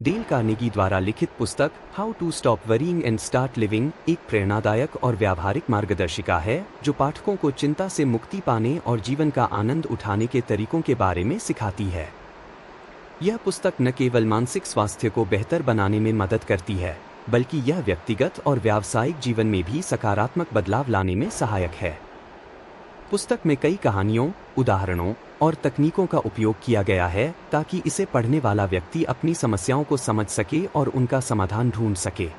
Dale Carnegie द्वारा लिखित पुस्तक how to stop worrying and start living एक प्रेरणादायक और व्यावहारिक मार्गदर्शिका है जो पाठकों को चिंता से मुक्ति पाने और जीवन का आनंद उठाने के तरीकों के बारे में सिखाती है। यह पुस्तक न केवल मानसिक स्वास्थ्य को बेहतर बनाने में मदद करती है, बल्कि यह व्यक्तिगत और व्यावसायिक जीवन में भी सकारात्मक बदलाव लाने में सहायक है। पुस्तक में कई कहानियों, उदाहरणों और तकनीकों का उपयोग किया गया है ताकि इसे पढ़ने वाला व्यक्ति अपनी समस्याओं को समझ सके और उनका समाधान ढूंढ सके।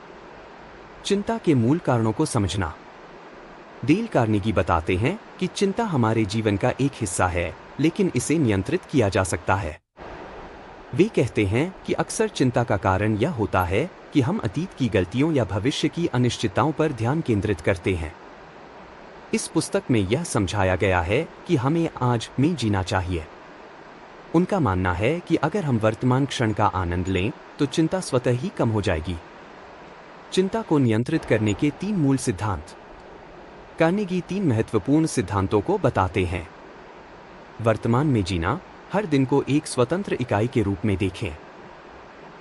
चिंता के मूल कारणों को समझना। डेल कार्नेगी बताते हैं कि चिंता हमारे जीवन का एक हिस्सा है, लेकिन इसे नियंत्रित किया जा सकता है। वे कहते हैं कि अक्सर चिंता का कारण यह होता है कि हम अतीत की गलतियों या भविष्य की अनिश्चितताओं पर ध्यान केंद्रित करते हैं। इस पुस्तक में यह समझाया गया है कि हमें आज में जीना चाहिए। उनका मानना है कि अगर हम वर्तमान क्षण का आनंद लें तो चिंता स्वतः ही कम हो जाएगी। चिंता को नियंत्रित करने के 3 मूल सिद्धांत। कार्नेगी 3 महत्वपूर्ण सिद्धांतों को बताते हैं। वर्तमान में जीना। हर दिन को एक स्वतंत्र इकाई के रूप में देखें।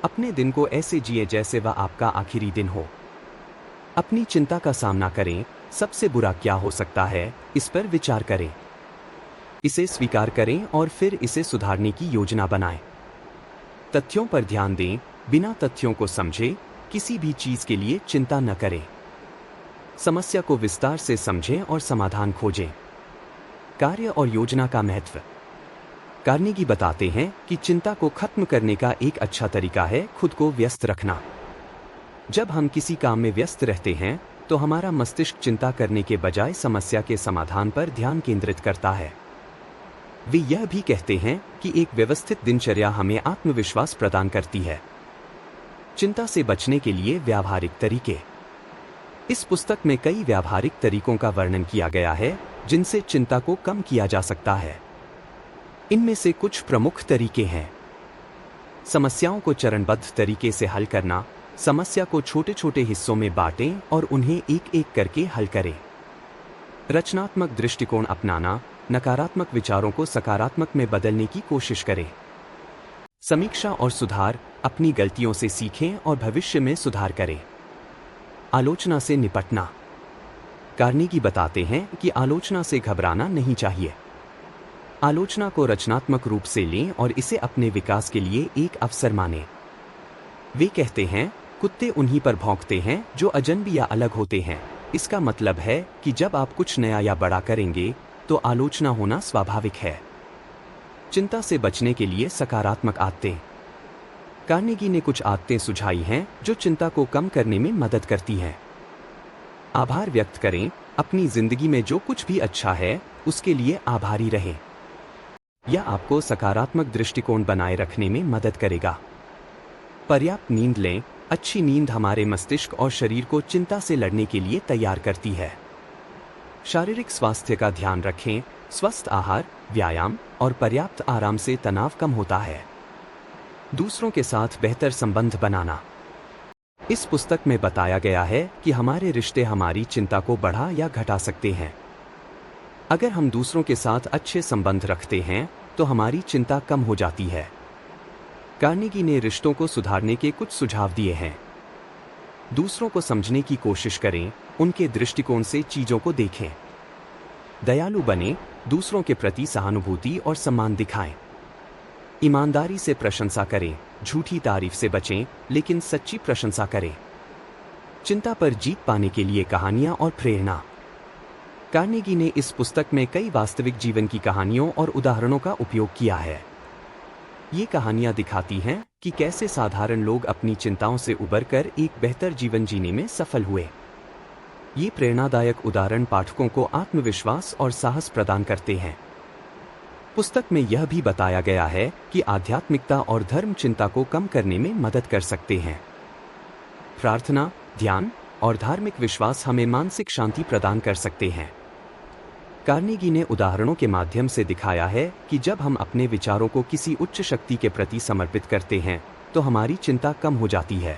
अपने दिन को ऐसे जिए जैसे वह आपका आखिरी दिन हो। अपनी चिंता का सामना करें। सबसे बुरा क्या हो सकता है, इस पर विचार करें। इसे स्वीकार करें और फिर इसे सुधारने की योजना बनाएं। तथ्यों पर ध्यान दें। बिना तथ्यों को समझे किसी भी चीज के लिए चिंता न करें। समस्या को विस्तार से समझें और समाधान खोजें। कार्य और योजना का महत्व। कार्नेगी बताते हैं कि चिंता को खत्म करने का एक अच्छा तरीका है खुद को व्यस्त रखना। जब हम किसी काम में व्यस्त रहते हैं तो हमारा मस्तिष्क चिंता करने के बजाय समस्या के समाधान पर ध्यान केंद्रित करता है। वे यह भी कहते हैं कि एक व्यवस्थित दिनचर्या हमें आत्मविश्वास प्रदान करती है। चिंता से बचने के लिए व्यावहारिक तरीके। इस पुस्तक में कई व्यावहारिक तरीकों का वर्णन किया गया है जिनसे चिंता को कम किया जा सकता है। इनमें से कुछ प्रमुख तरीके हैं। समस्याओं को चरणबद्ध तरीके से हल करना। समस्या को छोटे छोटे हिस्सों में बांटें और उन्हें एक एक करके हल करें। रचनात्मक दृष्टिकोण अपनाना। नकारात्मक विचारों को सकारात्मक में बदलने की कोशिश करें। समीक्षा और सुधार। अपनी गलतियों से सीखें और भविष्य में सुधार करें। आलोचना से निपटना। कार्नेगी बताते हैं कि आलोचना से घबराना नहीं चाहिए। आलोचना को रचनात्मक रूप से लें और इसे अपने विकास के लिए एक अवसर मानें। वे कहते हैं, कुत्ते उन्हीं पर भौंकते हैं जो अजनबी या अलग होते हैं। इसका मतलब है कि जब आप कुछ नया या बड़ा करेंगे तो आलोचना होना स्वाभाविक है। चिंता से बचने के लिए सकारात्मक आदतें। कार्नेगी ने कुछ आदतें सुझाई हैं जो चिंता को कम करने में मदद करती हैं। आभार व्यक्त करें। अपनी जिंदगी में जो कुछ भी अच्छा है उसके लिए आभारी रहें। यह आपको सकारात्मक दृष्टिकोण बनाए रखने में मदद करेगा। पर्याप्त नींद लें। अच्छी नींद हमारे मस्तिष्क और शरीर को चिंता से लड़ने के लिए तैयार करती है। शारीरिक स्वास्थ्य का ध्यान रखें। स्वस्थ आहार, व्यायाम और पर्याप्त आराम से तनाव कम होता है। दूसरों के साथ बेहतर संबंध बनाना। इस पुस्तक में बताया गया है कि हमारे रिश्ते हमारी चिंता को बढ़ा या घटा सकते हैं। अगर हम दूसरों के साथ अच्छे संबंध रखते हैं तो हमारी चिंता कम हो जाती है। कार्नेगी ने रिश्तों को सुधारने के कुछ सुझाव दिए हैं। दूसरों को समझने की कोशिश करें। उनके दृष्टिकोण से चीजों को देखें। दयालु बने। दूसरों के प्रति सहानुभूति और सम्मान दिखाएं। ईमानदारी से प्रशंसा करें। झूठी तारीफ से बचें, लेकिन सच्ची प्रशंसा करें। चिंता पर जीत पाने के लिए कहानियां और प्रेरणा। कार्नेगी ने इस पुस्तक में कई वास्तविक जीवन की कहानियों और उदाहरणों का उपयोग किया है। ये कहानियां दिखाती हैं कि कैसे साधारण लोग अपनी चिंताओं से उबरकर एक बेहतर जीवन जीने में सफल हुए। ये प्रेरणादायक उदाहरण पाठकों को आत्मविश्वास और साहस प्रदान करते हैं। पुस्तक में यह भी बताया गया है कि आध्यात्मिकता और धर्म चिंता को कम करने में मदद कर सकते हैं। प्रार्थना, ध्यान और धार्मिक विश्वास हमें मानसिक शांति प्रदान कर सकते हैं। कार्नेगी ने उदाहरणों के माध्यम से दिखाया है कि जब हम अपने विचारों को किसी उच्च शक्ति के प्रति समर्पित करते हैं तो हमारी चिंता कम हो जाती है।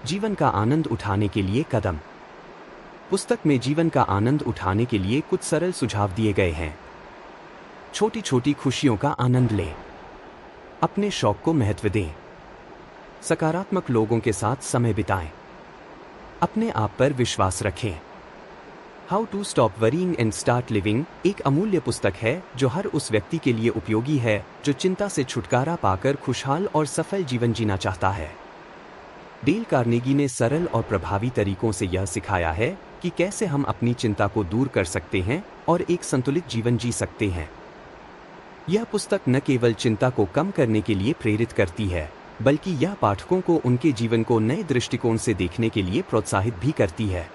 जीवन का आनंद उठाने के लिए कदम। पुस्तक में जीवन का आनंद उठाने के लिए कुछ सरल सुझाव दिए गए हैं। छोटी छोटी खुशियों का आनंद लें। अपने शौक को महत्व दें। सकारात्मक लोगों के साथ समय बिताएं। अपने आप पर विश्वास रखें। How to stop worrying and start living एक अमूल्य पुस्तक है जो हर उस व्यक्ति के लिए उपयोगी है जो चिंता से छुटकारा पाकर खुशहाल और सफल जीवन जीना चाहता है। डेल कार्नेगी ने सरल और प्रभावी तरीकों से यह सिखाया है कि कैसे हम अपनी चिंता को दूर कर सकते हैं और एक संतुलित जीवन जी सकते हैं। यह पुस्तक न केवल चिंता को कम करने के लिए प्रेरित करती है, बल्कि यह पाठकों को उनके जीवन को नए दृष्टिकोण से देखने के लिए प्रोत्साहित भी करती है।